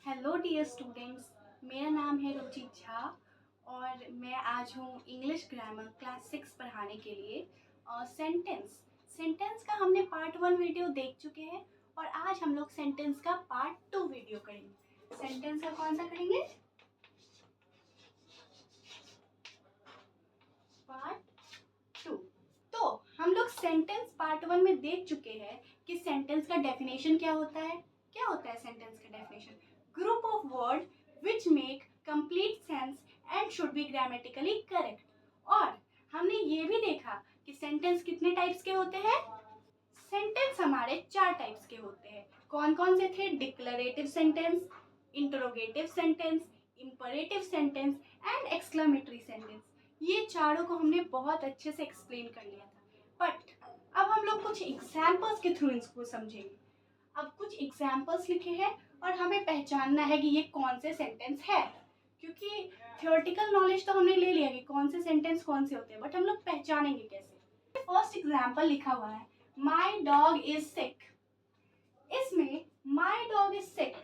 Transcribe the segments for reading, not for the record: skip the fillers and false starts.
Hello dear students, मेरा नाम है रुचित झा और मैं आज हूँ इंग्लिश ग्रामर क्लास 6 पढ़ाने के लिए। और सेंटेंस का हमने पार्ट 1 वीडियो देख चुके हैं और आज हम लोग सेंटेंस का पार्ट 2 वीडियो करेंगे। सेंटेंस का कौन सा करेंगे? पार्ट 2। तो हम लोग सेंटेंस पार्ट 1 में देख चुके हैं कि सेंटेंस का डेफिनेशन क्या होता है। क्या होता है सेंटेंस का definition? Group of word which make complete sense and should be grammatically correct. और हमने ये भी देखा कि सेंटेंस कितने टाइप्स के होते हैं। सेंटेंस हमारे 4 टाइप्स के होते हैं। कौन कौन से थे? Declarative sentence, interrogative sentence, imperative sentence and exclamatory sentence. ये चारों को हमने बहुत अच्छे से एक्सप्लेन कर लिया था, बट अब हम लोग कुछ एग्जाम्पल्स के थ्रू इसको समझेंगे। अब कुछ एग्जाम्पल्स लिखे हैं और हमें पहचानना है कि ये कौन से सेंटेंस है, क्योंकि थियोरेटिकल नॉलेज तो हमने ले लिया कि कौन से सेंटेंस कौन से होते हैं, बट हम लोग पहचानेंगे कैसे। फर्स्ट एग्जाम्पल लिखा हुआ है माई डॉग इज सिक। इसमें माई डॉग इज सिक,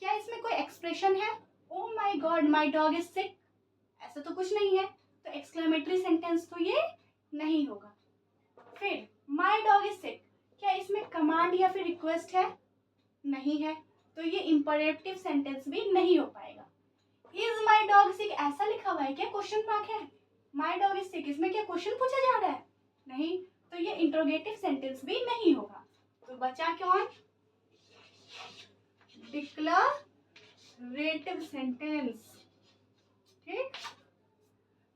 क्या इसमें कोई एक्सप्रेशन है? Oh my god my dog is sick, ऐसा तो कुछ नहीं है, तो एक्सक्लेमेटरी सेंटेंस तो ये नहीं होगा। फिर माई डॉग इज सिक, क्या इसमें कमांड या फिर रिक्वेस्ट है? नहीं है, तो ये इंपरेटिव सेंटेंस भी नहीं हो पाएगा। इज माई डॉग सिक ऐसा लिखा हुआ है, क्या क्वेश्चन मार्क है? माई डॉग इज सिक, इसमें क्या क्वेश्चन पूछा जा रहा है? नहीं, तो ये इंट्रोगेटिव सेंटेंस भी नहीं होगा। तो बचा कौन? Declarative sentence. ठीक,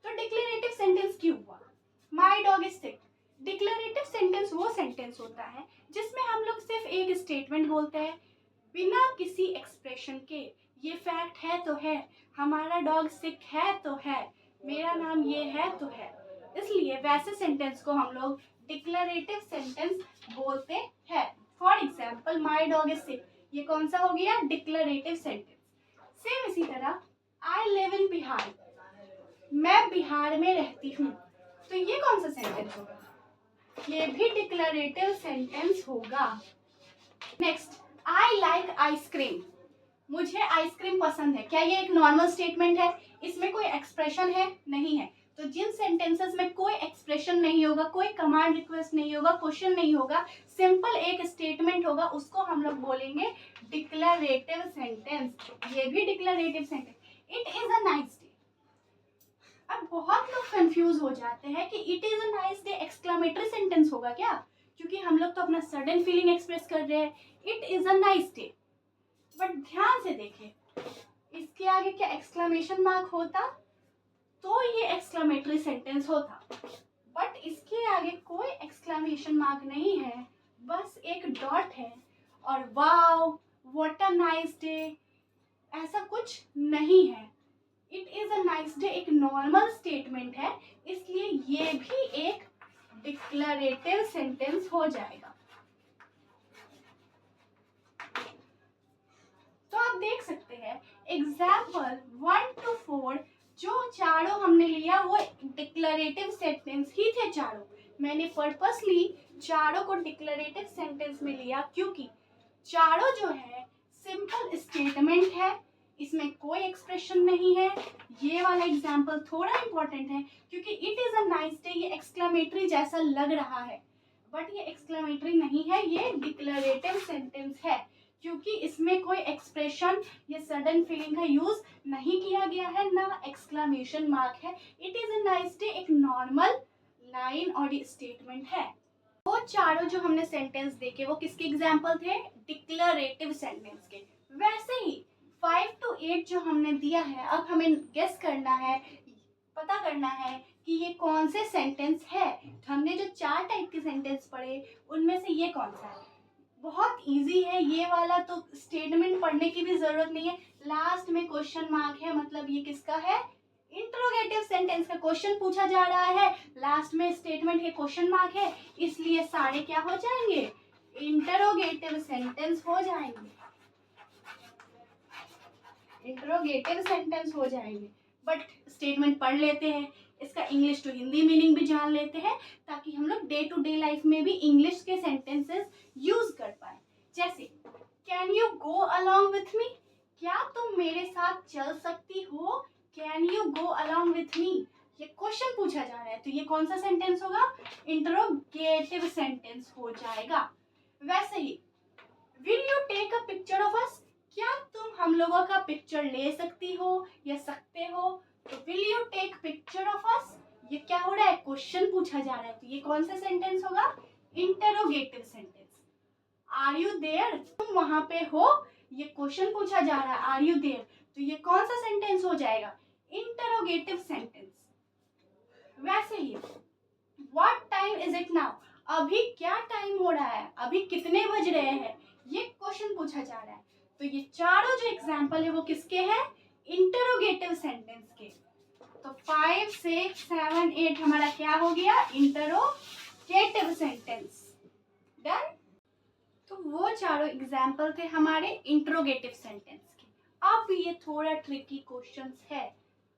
तो डिक्लेरेटिव सेंटेंस क्यों हुआ? माई dog is sick. Declarative sentence वो सेंटेंस होता है जिसमें हम लोग सिर्फ एक स्टेटमेंट बोलते हैं बिना किसी एक्सप्रेशन के। ये फैक्ट है तो है, हमारा डॉग सिक है तो है, मेरा नाम ये है तो है। इसलिए वैसे सेंटेंस को हम लोग डिक्लेरेटिव सेंटेंस बोलते हैं। For example my dog is सिक, ये कौन सा हो गया? Declarative sentence. सेम इसी तरह आई लिव इन बिहार, मैं बिहार में रहती हूँ, तो ये कौन सा सेंटेंस होगा? ये भी डिक्लेरेटिव सेंटेंस होगा। नेक्स्ट, आई लाइक आइसक्रीम, मुझे आइसक्रीम पसंद है, क्या ये एक नॉर्मल स्टेटमेंट है? इसमें कोई एक्सप्रेशन है? नहीं है। तो जिन सेंटेंसेस में कोई एक्सप्रेशन नहीं होगा, कोई कमांड रिक्वेस्ट नहीं होगा, क्वेश्चन नहीं होगा, सिंपल एक स्टेटमेंट होगा, उसको हम लोग बोलेंगे डिक्लेरेटिव सेंटेंस। ये भी declarative sentence. It is a nice day, अब बहुत लोग कंफ्यूज हो जाते हैं कि it is a nice day exclamatory sentence होगा क्या? क्योंकि हम लोग तो अपना सडन फीलिंग एक्सप्रेस कर रहे हैं। It is a nice day, but ध्यान से देखें, इसके आगे क्या एक्सक्लेमेशन मार्क होता तो ये एक्सक्लेमेटरी सेंटेंस होता, बट इसके आगे कोई एक्सक्लेमेशन मार्क नहीं है, बस एक डॉट है और wow what a nice day ऐसा कुछ नहीं है। It is a nice day एक नॉर्मल स्टेटमेंट है, इसलिए ये भी एक डिक्लेरेटिव सेंटेंस हो जाएगा। तो आप देख सकते हैं एग्जाम्पल 1 to 4 जो चारों हमने लिया वो डिक्लेरेटिव सेंटेंस ही थे चारों। मैंने पर्पसली चारों को डिक्लेरेटिव सेंटेंस में लिया क्योंकि चारों जो है सिंपल स्टेटमेंट है, इसमें कोई एक्सप्रेशन नहीं है। ये वाला एग्जाम्पल थोड़ा इंपॉर्टेंट है क्योंकि it is a nice day ये एक्सक्लेमेटरी जैसा लग रहा है, बट ये एक्सक्लेमेटरी नहीं है, ये डिक्लेरेटिव सेंटेंस है क्योंकि इसमें कोई एक्सप्रेशन या सडन फीलिंग का यूज नहीं किया गया है, ना एक्सक्लेमेशन मार्क है। It is a nice day एक नॉर्मल लाइन और स्टेटमेंट है। वो चारों जो हमने सेंटेंस देखे वो किसके एग्जाम्पल थे? डिक्लेरेटिव सेंटेंस के। वैसे ही 5 to 8 जो हमने दिया है, अब हमें गेस करना है, पता करना है कि ये कौन से सेंटेंस है। तो हमने जो 4 टाइप के सेंटेंस पढ़े उनमें से ये कौन सा है? बहुत इजी है ये वाला, तो स्टेटमेंट पढ़ने की भी जरूरत नहीं है। लास्ट में क्वेश्चन मार्क है, मतलब ये किसका है? इंट्रोगेटिव सेंटेंस का क्वेश्चन पूछा जा रहा है, लास्ट में स्टेटमेंट के क्वेश्चन मार्क है, इसलिए सारे क्या हो जाएंगे? इंटरोगेटिव सेंटेंस हो जाएंगे, इंटरोगेटिव सेंटेंस हो जाएंगे। बट स्टेटमेंट पढ़ लेते हैं, इसका इंग्लिश टू हिंदी मीनिंग भी जान लेते हैं ताकि हम लोग डे टू डे लाइफ में भी इंग्लिश के सेंटेंसेस यूज कर पाए। जैसे can you go along with me, क्या तुम मेरे साथ चल सकती हो? Can you go along with me? ये क्वेश्चन पूछा जा रहा है, तो ये कौन सा सेंटेंस होगा? इंटरोगेटिव सेंटेंस हो जाएगा। वैसे ही will you take a picture of us? क्या तुम हम लोगों का पिक्चर ले सकती हो या सकते हो? तो will you take picture of us, ये क्या हो रहा है? क्वेश्चन पूछा जा रहा है, तो ये कौन सा सेंटेंस होगा? Interrogative sentence. Are you there? तुम वहां पे हो, ये क्वेश्चन पूछा जा रहा है, आर यू देयर, तो ये कौन सा सेंटेंस हो जाएगा? Interrogative sentence. वैसे ही what time is it now? अभी क्या टाइम हो रहा है, अभी कितने बज रहे हैं, ये क्वेश्चन पूछा जा रहा है। तो ये चारों जो एग्जाम्पल है वो किसके हैं? इंटरोगेटिव सेंटेंस के। तो 5, 6, 7, 8 हमारा क्या हो गया? Interrogative sentence. डन। तो वो चारों एग्जाम्पल थे हमारे इंट्रोगेटिव सेंटेंस के। अब ये थोड़ा ट्रिकी क्वेश्चंस है।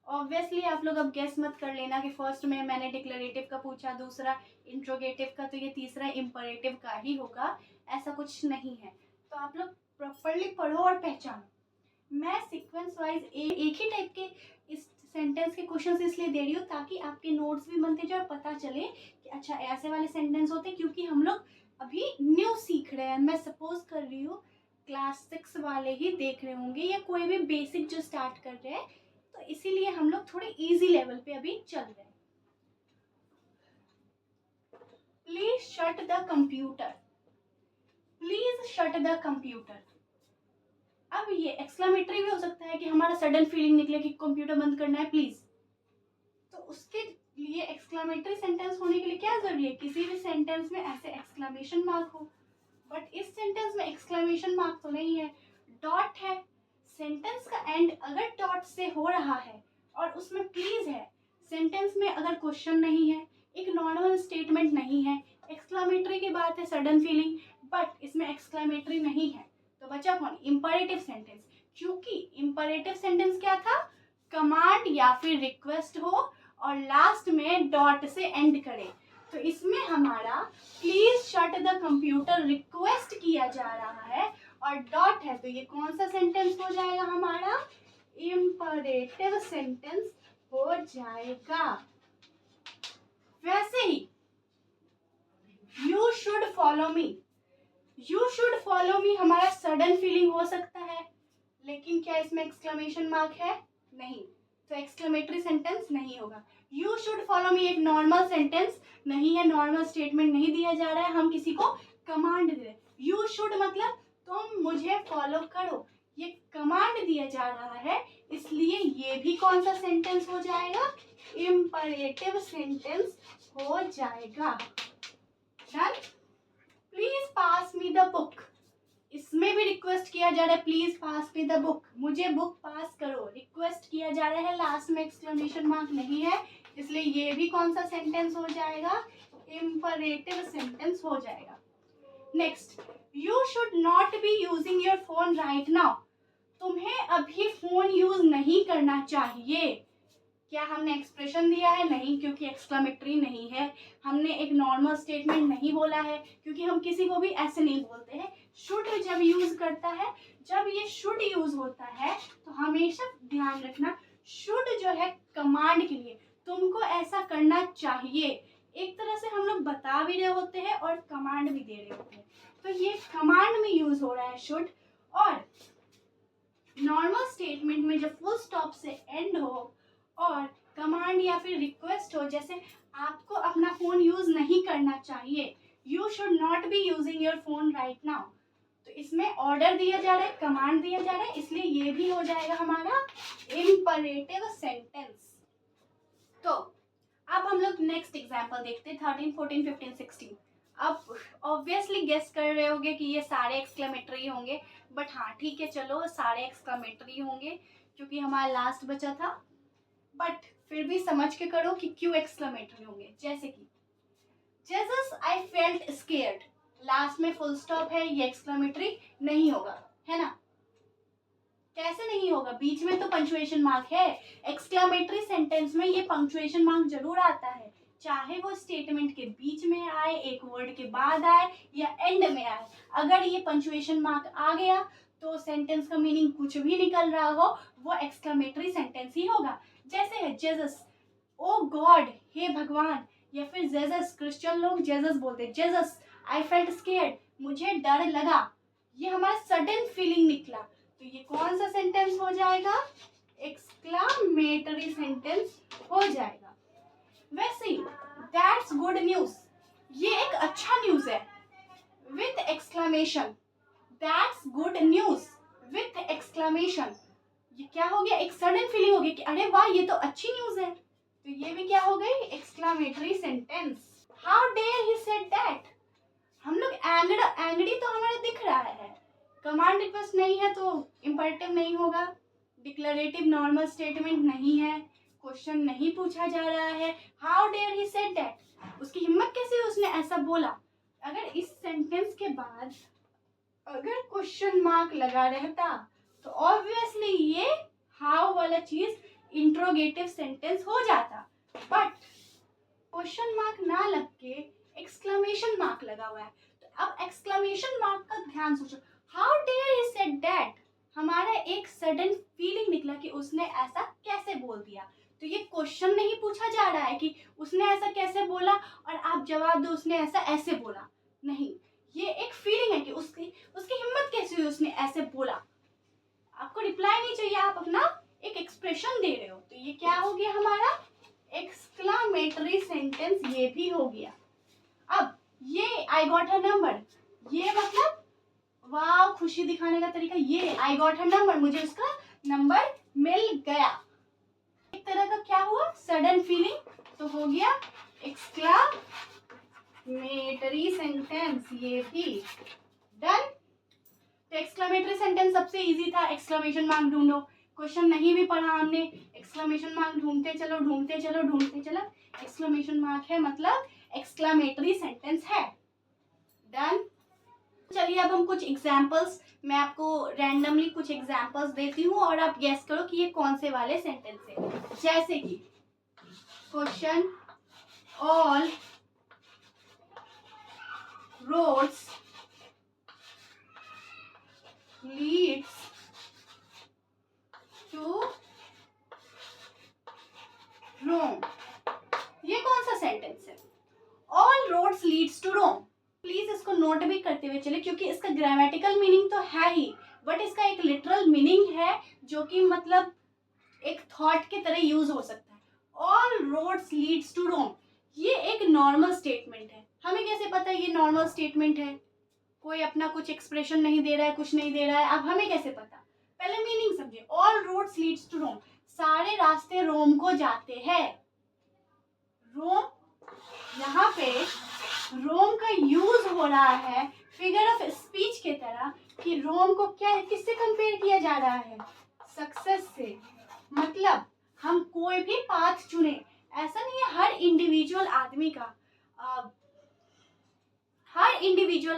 ऑब्वियसली आप लोग अब गेस मत कर लेना कि फर्स्ट में मैंने डिक्लेरेटिव का पूछा, दूसरा इंट्रोगेटिव का, तो ये तीसरा इंपरेटिव का ही होगा, ऐसा कुछ नहीं है। तो आप लोग प्रॉपरली पढ़ो और पहचानो। मैं सीक्वेंस वाइज एक ही टाइप के इस सेंटेंस के क्वेश्चंस इसलिए दे रही हूँ ताकि आपके नोट्स भी बनते जाए, पता चले कि अच्छा ऐसे वाले सेंटेंस होते हैं, क्योंकि हम लोग अभी न्यू सीख रहे हैं। मैं सपोज कर रही हूँ क्लास 6 वाले ही देख रहे होंगे या कोई भी बेसिक जो स्टार्ट कर रहे हैं, तो इसीलिए हम लोग थोड़े इजी लेवल पे अभी चल रहे हैं। Please shut the computer. Please shut the computer. अब ये एक्सक्लेमेटरी भी हो सकता है कि हमारा सडन फीलिंग निकले कि कंप्यूटर बंद करना है प्लीज, तो उसके लिए एक्सक्लेमेटरी सेंटेंस होने के लिए क्या जरूरी है? किसी भी सेंटेंस में ऐसे एक्सक्लेमेशन मार्क हो, बट इस सेंटेंस में एक्सक्लेमेशन मार्क तो नहीं है, डॉट है। सेंटेंस का एंड अगर डॉट से हो रहा है और उसमें प्लीज है, सेंटेंस में अगर क्वेश्चन नहीं है, एक नॉर्मल स्टेटमेंट नहीं है, एक्सक्लेमेटरी की बात है सडन फीलिंग, बट इसमें एक्सक्लेमेटरी नहीं है, तो बचा कौन? Imperative sentence. क्योंकि इंपरेटिव सेंटेंस क्या था? कमांड या फिर रिक्वेस्ट हो और लास्ट में डॉट से एंड करे, तो इसमें हमारा please shut the computer request किया जा रहा है और डॉट है, तो ये कौन सा सेंटेंस हो जाएगा? हमारा इंपरेटिव सेंटेंस हो जाएगा। वैसे ही you should follow me. You should follow me हमारा सडन फीलिंग हो सकता है, लेकिन क्या इसमें एक्सक्लेमेशन मार्क है? नहीं, तो एक्सक्लेमेटरी सेंटेंस नहीं होगा। यू शुड फॉलो मी एक नॉर्मल सेंटेंस नहीं है, नॉर्मल स्टेटमेंट नहीं दिया जा रहा है, हम किसी को कमांड दे रहे। यू शुड मतलब तुम मुझे फॉलो करो, ये कमांड दिया जा रहा है, इसलिए ये भी कौन सा सेंटेंस हो जाएगा? इंपरेटिव सेंटेंस हो जाएगा। Done. Please pass me the book. इसमें भी रिक्वेस्ट किया जा रहा है, please pass me the book, मुझे बुक पास करो, रिक्वेस्ट किया जा रहा है, लास्ट में एक्सक्लेमेशन मार्क नहीं है, इसलिए ये भी कौन सा सेंटेंस हो जाएगा? इंपरेटिव सेंटेंस हो जाएगा। Next, you should not be using your phone right now. तुम्हें अभी फोन यूज नहीं करना चाहिए। क्या हमने एक्सप्रेशन दिया है? नहीं, क्योंकि एक्सक्लेमेटरी नहीं है। हमने एक नॉर्मल स्टेटमेंट नहीं बोला है, क्योंकि हम किसी को भी ऐसे नहीं बोलते हैं। शुड जब यूज करता है, जब ये शुड यूज होता है तो हमेशा ध्यान रखना, शुड जो है कमांड के लिए, तुमको ऐसा करना चाहिए, एक तरह से हम लोग बता भी रहे होते हैं और कमांड भी दे रहे होते हैं, तो ये कमांड में यूज हो रहा है शुड। और नॉर्मल स्टेटमेंट में जब फुल स्टॉप से एंड हो और कमांड या फिर रिक्वेस्ट हो, जैसे आपको अपना फोन यूज नहीं करना चाहिए, you should not be using your phone right now, तो इसमें ऑर्डर दिया जा रहा है, कमांड दिया जा रहा है, इसलिए ये भी हो जाएगा हमारा इंपरेटिव सेंटेंस। तो अब हम लोग नेक्स्ट एग्जांपल देखते हैं 13, 14, 15, 16। अब ऑब्वियसली गेस कर रहे होंगे कि ये सारे एक्सक्लेमेटरी होंगे, बट हाँ ठीक है, चलो सारे एक्सक्लेमेटरी होंगे क्योंकि हमारा लास्ट बचा था, बट फिर भी समझ के करो कि क्यों एक्सक्लेमेटरी होंगे। जैसे कि Jesus I felt scared, last में फुल स्टॉप है, ये एक्सक्लेमेटरी नहीं होगा, है ना? कैसे नहीं होगा? बीच में तो पंक्चुएशन मार्क है। एक्सक्लेमेटरी सेंटेंस में ये पंक्चुएशन मार्क जरूर आता है, चाहे वो स्टेटमेंट के बीच में आए, एक वर्ड के बाद आए या एंड में आए। अगर ये पंक्चुएशन मार्क आ गया तो सेंटेंस का मीनिंग कुछ भी निकल रहा हो वो एक्सक्लेमेटरी सेंटेंस ही होगा। जैसे है जेसस, ओ गॉड, हे भगवान, या फिर जेसस, क्रिश्चियन लोग जेसस बोलते हैं, जेसस आई फेल्ट स्केर्ड, मुझे डर लगा, ये हमारा सडन फीलिंग निकला, तो ये कौन सा सेंटेंस हो जाएगा? एक्सक्लेमेटरी सेंटेंस हो जाएगा। वैसे ही दैट्स गुड न्यूज, ये एक अच्छा न्यूज है, with exclamation, that's good news with exclamation, ये क्या हो गया? एक सडन फीलिंग हो गई कि अरे वाह ये तो अच्छी न्यूज है, तो ये भी क्या हो गई? Exclamatory sentence. How dare he said that, हम लोग एंग्री तो हमारा दिख रहा है, कमांड रिक्वेस्ट नहीं है तो इंपरेटिव नहीं होगा, डिक्लेरेटिव नॉर्मल स्टेटमेंट नहीं है, क्वेश्चन नहीं पूछा जा रहा है, how dare he said that, उसकी हिम्मत कैसे उसने ऐसा बोला। अगर इस सेंटेंस के बाद अगर क्वेश्चन मार्क लगा रहता तो ऑब्वियसली ये हाउ वाला चीज इंट्रोगेटिव सेंटेंस हो जाता, बट क्वेश्चन मार्क ना लग के एक्सक्लेमेशन मार्क लगा हुआ है, तो अब एक्सक्लेमेशन मार्क का ध्यान सोचो, how dare he said that, हमारा एक सडन फीलिंग निकला कि उसने ऐसा कैसे बोल दिया, तो ये क्वेश्चन नहीं पूछा जा रहा है कि उसने ऐसा कैसे बोला और आप जवाब दो उसने ऐसा ऐसे बोला, नहीं, ये एक फीलिंग है कि उसकी हिम्मत कैसे हुई उसने ऐसे बोला, आपको रिप्लाई नहीं चाहिए, आप अपना एक एक्सप्रेशन दे रहे हो, तो ये क्या हो गया हमारा? एक्सक्लेमेटरी सेंटेंस ये भी हो गया। अब ये आई गॉट हर नंबर, ये मतलब वाह खुशी दिखाने का तरीका, ये आई गॉट हर नंबर, मुझे उसका नंबर मिल गया, एक तरह का क्या हुआ? सडन फीलिंग, तो हो गया एक्सक्लेमेटरी सेंटेंस, ये भी डन। तो एक्सक्लेमेटरी सेंटेंस सबसे इजी था, एक्सक्लेमेशन मार्क ढूंढो, क्वेश्चन नहीं भी पढ़ा हमने, एक्सक्लेमेशन मार्क ढूंढते चलो ढूंढते चलो ढूंढते चलो, एक्सक्लेमेशन मार्क है मतलब एक्सक्लेमेटरी सेंटेंस है, डन। चलिए अब हम कुछ एग्जांपल्स, मैं आपको रैंडमली कुछ एग्जांपल्स देती हूँ और आप गेस करो कि ये कौन से वाले सेंटेंस है। जैसे कि question, all roads leads to Rome, ये कौन सा सेंटेंस है? All roads leads to Rome, please इसको नोट भी करते हुए चले क्योंकि इसका ग्रामेटिकल मीनिंग तो है ही, बट इसका एक लिटरल मीनिंग है जो कि मतलब एक थॉट के तरह यूज हो सकता है। All roads leads to Rome, ये एक नॉर्मल स्टेटमेंट है, हमें कैसे पता है ये नॉर्मल स्टेटमेंट है? कोई अपना कुछ एक्सप्रेशन नहीं दे रहा है, कुछ नहीं दे रहा है, अब हमें कैसे पता? पहले मीनिंग समझे, ऑल रोड्स लीड्स टू रोम, सारे रास्ते रोम को जाते हैं, रोम, यहाँ पे रोम का यूज हो रहा है फिगर ऑफ स्पीच के तरह कि रोम को क्या किससे कंपेयर किया जा रहा है? सक्सेस से, मतलब हम कोई भी पाथ चुने, ऐसा नहीं है, हर इंडिविजुअल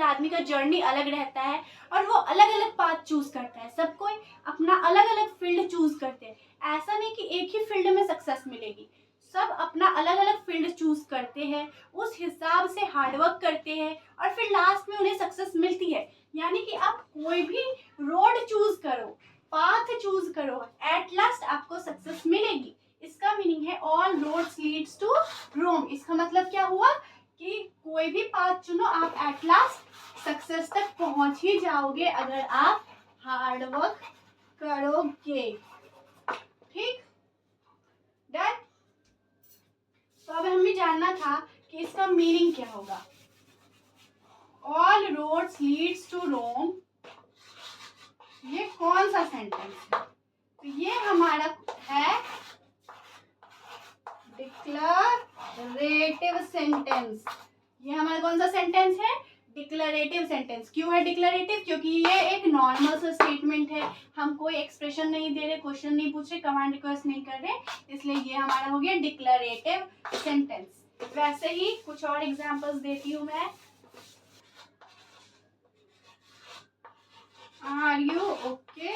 आदमी का जर्नी अलग रहता है और वो अलग अलग पाथ चूज करता है, सब कोई अपना अलग अलग फील्ड चूज करते हैं, ऐसा नहीं कि एक ही फील्ड में सक्सेस मिलेगी, सब अपना अलग अलग फील्ड चूज करते हैं, उस हिसाब से हार्डवर्क करते हैं और फिर लास्ट में उन्हें सक्सेस मिलती है। यानी कि आप कोई भी रोड चूज करो, पाथ चूज करो, एट लास्ट आपको सक्सेस मिलेगी, इसका मीनिंग है ऑल रोड्स लीड्स टू रोम। इसका मतलब क्या हुआ कि कोई भी पाथ चुनो आप एट लास्ट सक्सेस तक पहुंच ही जाओगे अगर आप हार्ड वर्क करोगे, ठीक, डन। तो अब हमें जानना था कि इसका मीनिंग क्या होगा। All roads leads to Rome, ये कौन सा सेंटेंस है? तो ये हमारा है डिक्लरेटिव सेंटेंस, ये हमारा कौन सा सेंटेंस है? डिक्लरेटिव सेंटेंस। क्यों है डिक्लरेटिव? क्योंकि ये एक नॉर्मल सा स्टेटमेंट है, हम कोई एक्सप्रेशन नहीं दे रहे, क्वेश्चन नहीं पूछ रहे, कमांड रिक्वेस्ट नहीं कर रहे, इसलिए ये हमारा हो गया डिक्लरेटिव सेंटेंस। वैसे ही कुछ और एग्जांपल्स देती हूँ मैं। Are you okay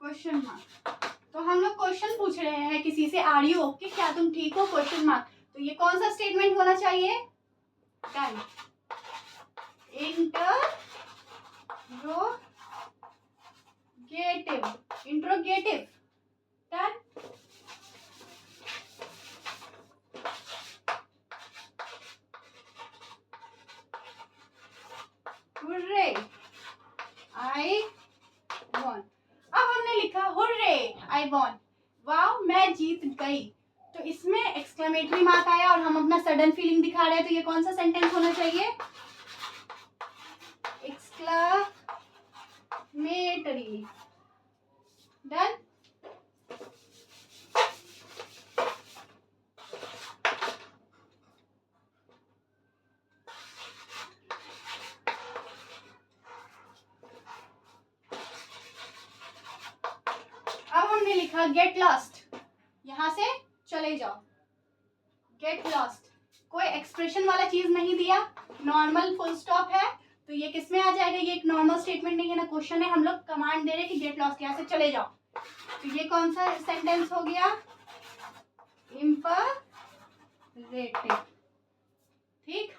question mark, तो हम लोग क्वेश्चन पूछ रहे हैं किसी से, आर यू ओके, क्या तुम ठीक हो क्वेश्चन मार्क, तो ये कौन सा स्टेटमेंट होना चाहिए? Done. Interrogative interrogative, interrogative, done. Hurray, I won. अब हमने लिखा हुर्रे, आई वॉन, वाओ मैं जीत गई। तो इसमें एक्सक्लेमेटरी मार्क आया और हम अपना सडन फीलिंग दिखा रहे हैं, तो ये कौन सा सेंटेंस होना चाहिए? Exclamatory, done. अब हमने लिखा गेट लॉस्ट, यहां से चले जाओ, गेट लॉस्ट। कोई एक्सप्रेशन वाला चीज नहीं दिया, नॉर्मल फुल स्टॉप है, तो ये किस में आ जाएगा? ये एक नॉर्मल स्टेटमेंट नहीं है ना, क्वेश्चन है। हम लोग कमांड दे रहे हैं कि गेट लॉस्ट, यहाँ से चले जाओ। तो ये कौन सा सेंटेंस हो गया? इंपरेटिव, ठीक।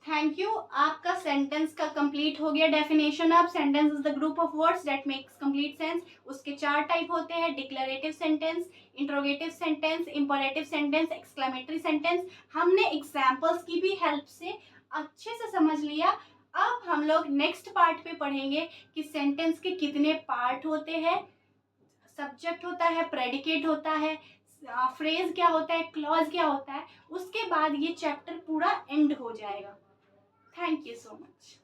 थैंक यू, आपका सेंटेंस का कंप्लीट हो गया डेफिनेशन। अब sentence is the group of words that makes complete sense. उसके 4 टाइप होते हैं, declarative sentence, interrogative sentence, imperative sentence, exclamatory sentence. हमने एग्जांपल्स की भी हेल्प से अच्छे से समझ लिया। अब हम लोग नेक्स्ट पार्ट पे पढ़ेंगे कि सेंटेंस के कितने पार्ट होते हैं, सब्जेक्ट होता है, प्रेडिकेट होता है, फ्रेज क्या होता है, क्लॉज क्या होता है। उसके बाद ये चैप्टर पूरा एंड हो जाएगा। Thank you so much.